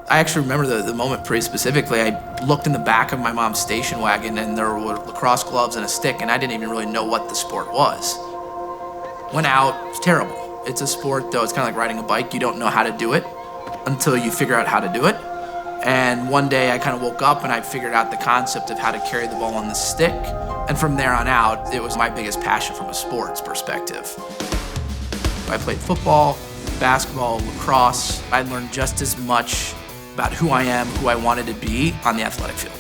I actually remember the moment pretty specifically. I looked in the back of my mom's station wagon and there were lacrosse gloves and a stick, and I didn't even really know what the sport was. Went out, it was terrible. It's a sport though, it's kind of like riding a bike. You don't know how to do it until you figure out how to do it. And one day I kind of woke up and I figured out the concept of how to carry the ball on the stick. And from there on out, it was my biggest passion from a sports perspective. I played football, basketball, lacrosse. I learned just as much about who I am, who I wanted to be on the athletic field.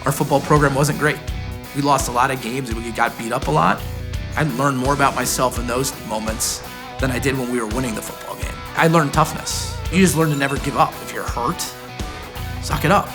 Our football program wasn't great. We lost a lot of games and we got beat up a lot. I learned more about myself in those moments than I did when we were winning the football game. I learned toughness. You just learn to never give up. If you're hurt, suck it up.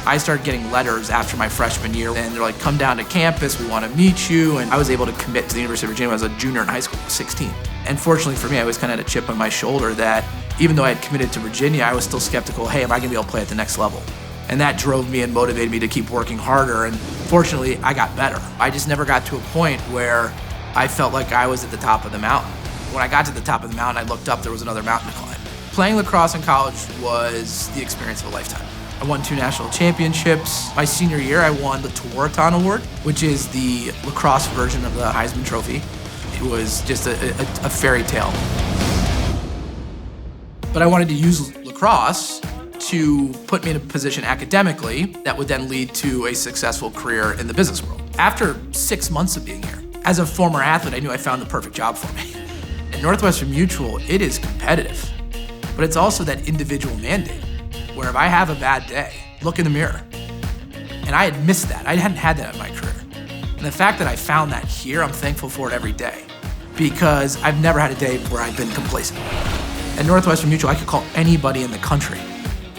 I started getting letters after my freshman year, and they're like, come down to campus, we want to meet you. And I was able to commit to the University of Virginia when I was a junior in high school, 16. And fortunately for me, I always kind of had a chip on my shoulder that even though I had committed to Virginia, I was still skeptical, hey, am I gonna be able to play at the next level? And that drove me and motivated me to keep working harder. And fortunately, I got better. I just never got to a point where I felt like I was at the top of the mountain. When I got to the top of the mountain, I looked up, there was another mountain to climb. Playing lacrosse in college was the experience of a lifetime. I won 2 national championships. My senior year, I won the Tewaaraton Award, which is the lacrosse version of the Heisman Trophy. It was just a fairy tale. But I wanted to use lacrosse to put me in a position academically that would then lead to a successful career in the business world. After 6 months of being here, as a former athlete, I knew I found the perfect job for me. At Northwestern Mutual, it is competitive, but it's also that individual mandate, where if I have a bad day, look in the mirror. And I had missed that. I hadn't had that in my career. And the fact that I found that here, I'm thankful for it every day, because I've never had a day where I've been complacent. At Northwestern Mutual, I could call anybody in the country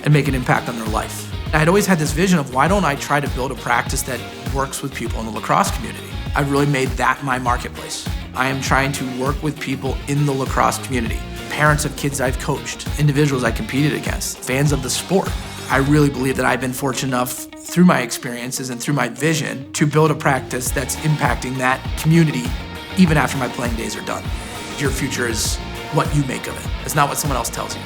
and make an impact on their life. I had always had this vision of why don't I try to build a practice that works with people in the lacrosse community? I really made that my marketplace. I am trying to work with people in the lacrosse community, parents of kids I've coached, individuals I competed against, fans of the sport. I really believe that I've been fortunate enough through my experiences and through my vision to build a practice that's impacting that community even after my playing days are done. Your future is what you make of it. It's not what someone else tells you.